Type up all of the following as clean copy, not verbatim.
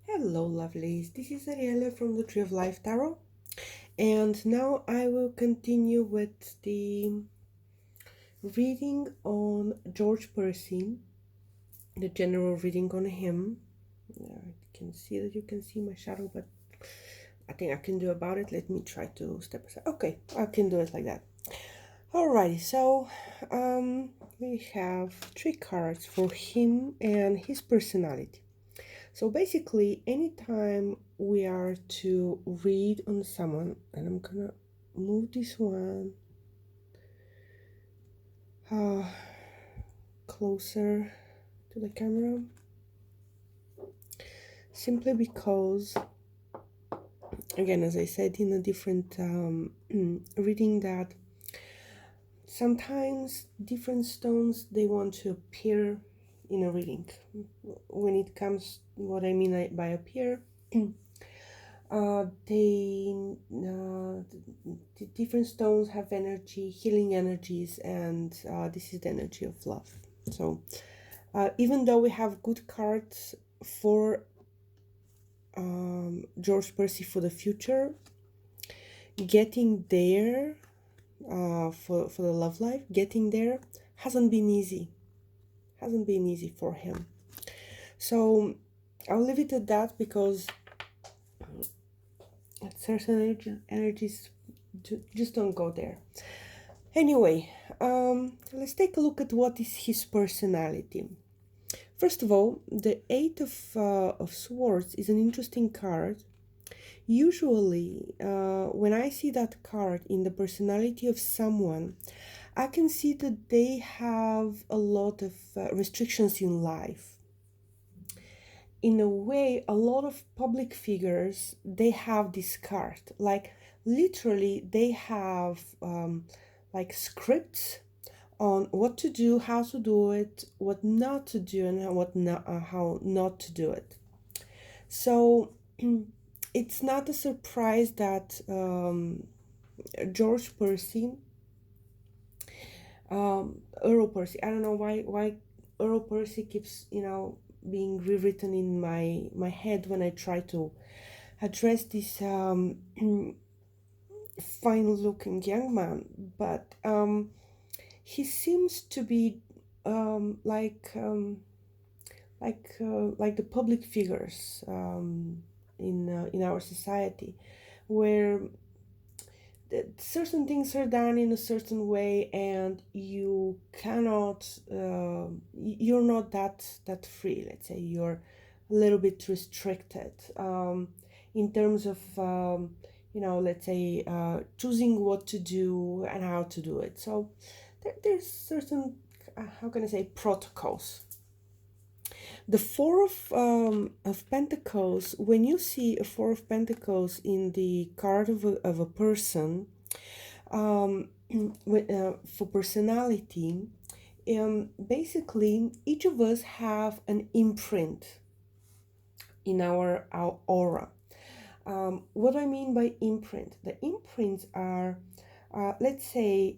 Hello, lovelies. This is Ariella from the Tree of Life Tarot, and now I will continue with the reading on George Percy, the general reading on him. I can see that you can see my shadow, but I think I can do about it. Let me try to step aside. Okay, I can do it like that. Alrighty, so we have three cards for him and his personality. So basically, anytime we are to read on someone, and I'm gonna move this one uh, closer to the camera, simply because, again, as I said in a different reading, that sometimes different stones, they want to appear in a reading. When it comes, what I mean by appear, the different stones have energy, healing energies, and this is the energy of love. So even though we have good cards for George Percy for the future, getting there for the love life, getting there hasn't been easy. Hasn't been easy for him. So I'll leave it at that, because certain energies just don't go there. Anyway, let's take a look at what is his personality. First of all, the Eight of Swords is an interesting card. Usually, when I see that card in the personality of someone, I can see that they have a lot of restrictions in life. In a way, a lot of public figures, they have this card. Like, literally, they have like scripts on what to do, how to do it, what not to do, and how not to do it. So it's not a surprise that George Percy, Earl Percy, I don't know why Earl Percy keeps, being rewritten in my head when I try to address this fine-looking young man, but he seems to be like the public figures in our society, where certain things are done in a certain way, and you cannot you're not that free. Let's say you're a little bit restricted in terms of let's say choosing what to do and how to do it. So there's certain how can I say, protocols. The Four of Pentacles, when you see a Four of Pentacles in the card of a person, for personality, basically each of us have an imprint in our aura. What I mean by imprint? The imprints are, let's say,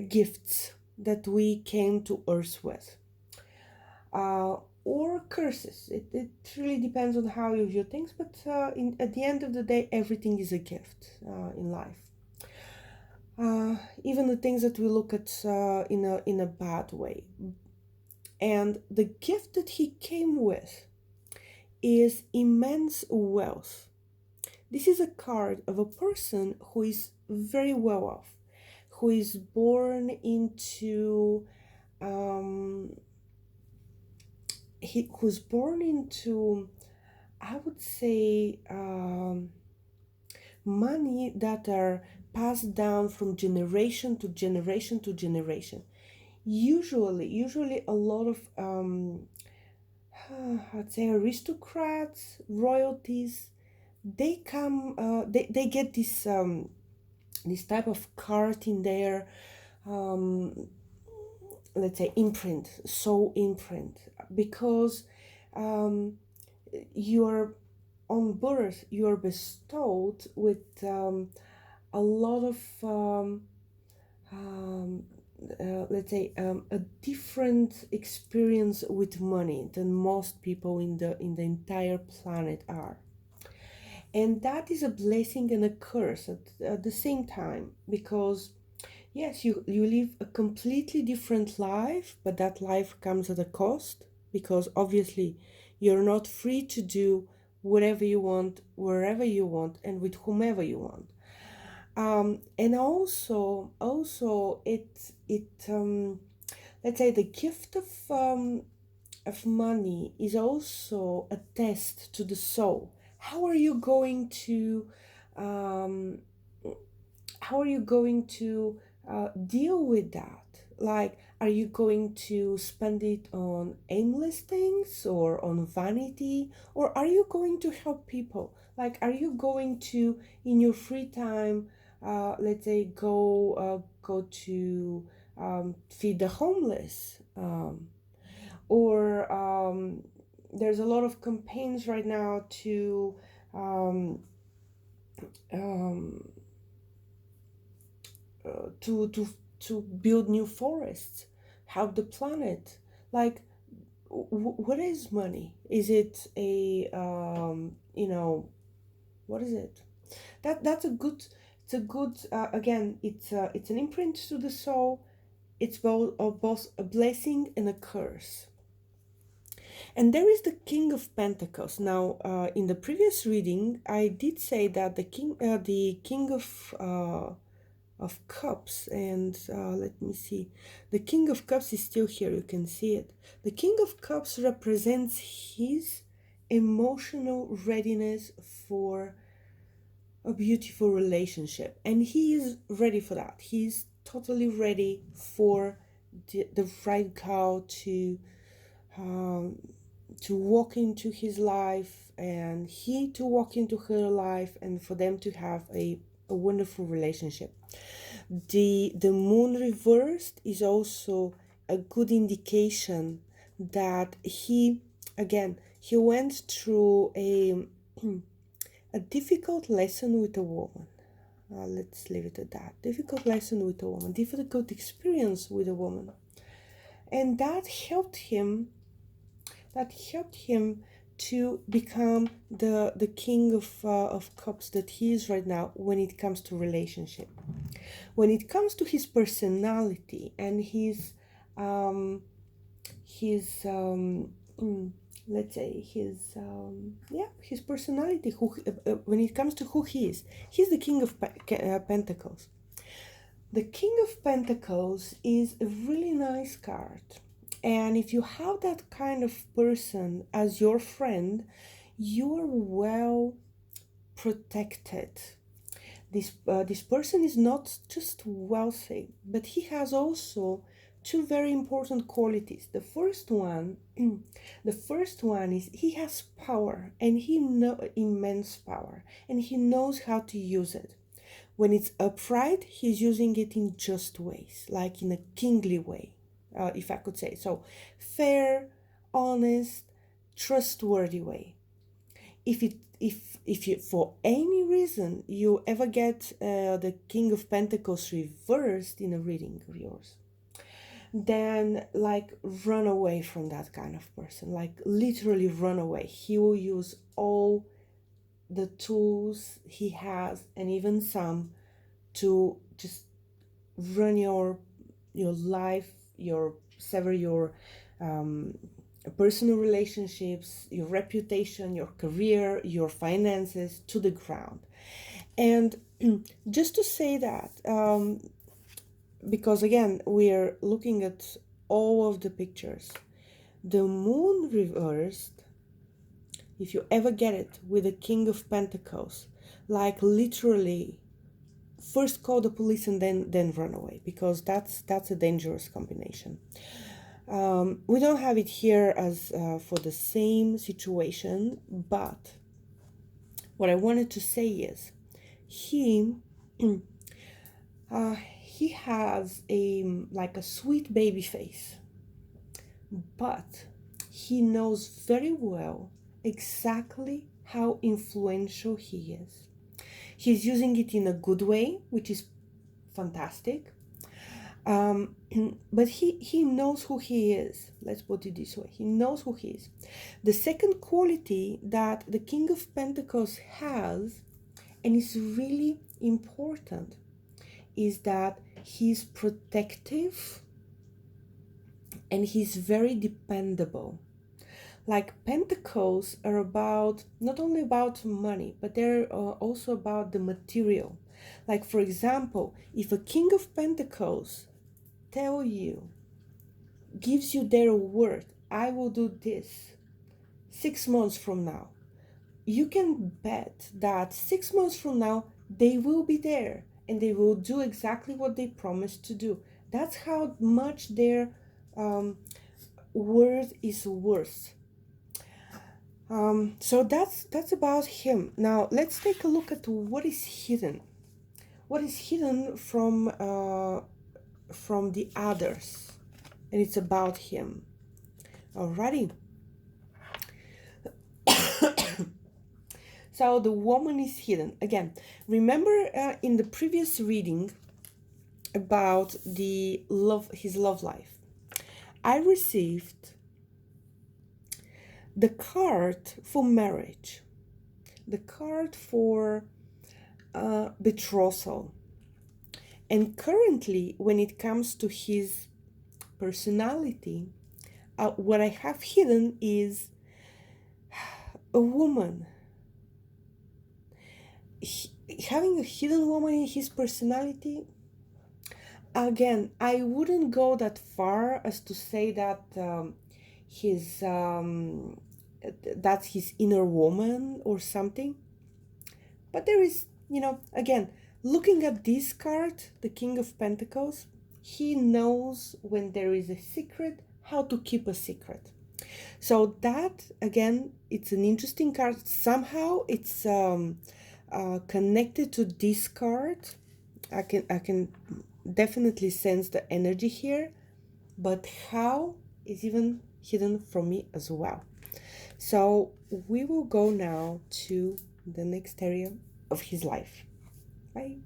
gifts that we came to Earth with. Or curses. It really depends on how you view things, but at the end of the day, everything is a gift in life. Even the things that we look at in a bad way. And the gift that he came with is immense wealth. This is a card of a person who is very well off, who is born into who's born into, I would say, money that are passed down from generation to generation to generation. Usually a lot of, I'd say, aristocrats, royalties, they come, they get this type of card in their, let's say, imprint, soul imprint, because you're on birth, you're bestowed with a lot of let's say, a different experience with money than most people in the entire planet are. And that is a blessing and a curse at the same time, because yes, you live a completely different life, but that life comes at a cost, because obviously you're not free to do whatever you want, wherever you want, and with whomever you want. And also let's say the gift of money is also a test to the soul. How are you going to um, how are you going to deal with that? Like, are you going to spend it on aimless things or on vanity, or are you going to help people? Like, are you going to, in your free time, let's say, go to feed the homeless, or there's a lot of campaigns right now to um, um, to build new forests, help the planet. Like, what is money? Is it a what is it? That's a good. It's a good. Again, it's an imprint to the soul. It's both a blessing and a curse. And there is the King of Pentacles. Now, in the previous reading, I did say that the King of Cups, and let me see, the King of Cups is still here. You can see it. The King of Cups represents his emotional readiness for a beautiful relationship, and he is ready for that. He's totally ready for the right girl um, to walk into his life, and he to walk into her life, and for them to have a wonderful relationship. The moon reversed is also a good indication that he went through a difficult lesson with a woman. Let's leave it at that. Difficult lesson with a woman, difficult experience with a woman, and that helped him. That helped him to become the king of cups that he is right now when it comes to relationship. When it comes to his personality and his let's say his personality, when it comes to who he is, he's the king of pentacles. The king of pentacles is a really nice card, and if you have that kind of person as your friend, you are well protected. This person is not just wealthy, but he has also two very important qualities. The first one, the first one is he has power, and he know immense power, and he knows how to use it. When it's upright, he's using it in just ways, like in a kingly way, if I could say so. Fair, honest, trustworthy way. If you for any reason you ever get the King of Pentacles reversed in a reading of yours, then like run away from that kind of person. Like literally run away. He will use all the tools he has, and even some, to just run your life, your sever your personal relationships, your reputation, your career, your finances to the ground. And just to say that, because again, we're looking at all of the pictures, the moon reversed, if you ever get it with the King of Pentacles, like literally first call the police and then run away, because that's a dangerous combination. We don't have it here as for the same situation, but what I wanted to say is he he has a sweet baby face, but he knows very well exactly how influential he is. He's using it in a good way, which is fantastic. But he knows who he is. Let's put it this way. He knows who he is. The second quality that the King of Pentacles has, and is really important, is that he's protective and he's very dependable. Like, pentacles are about, not only about money, but they're also about the material. Like, for example, if a King of Pentacles gives you their word, I will do this 6 months from now, you can bet that 6 months from now they will be there and they will do exactly what they promised to do. That's how much their word is worth. So that's about him. Now let's take a look at what is hidden. What is hidden from the others, and it's about him. Alrighty. So the woman is hidden. Again, remember in the previous reading about his love life, I received the card for marriage, the card for betrothal. And currently, when it comes to his personality, what I have hidden is a woman. Having a hidden woman in his personality, again, I wouldn't go that far as to say that that's his inner woman or something. But there is, again, looking at this card, the King of Pentacles, he knows when there is a secret, how to keep a secret. So that, again, it's an interesting card. Somehow it's connected to this card. I can definitely sense the energy here, but how is even hidden from me as well. So we will go now to the next area of his life. Bye.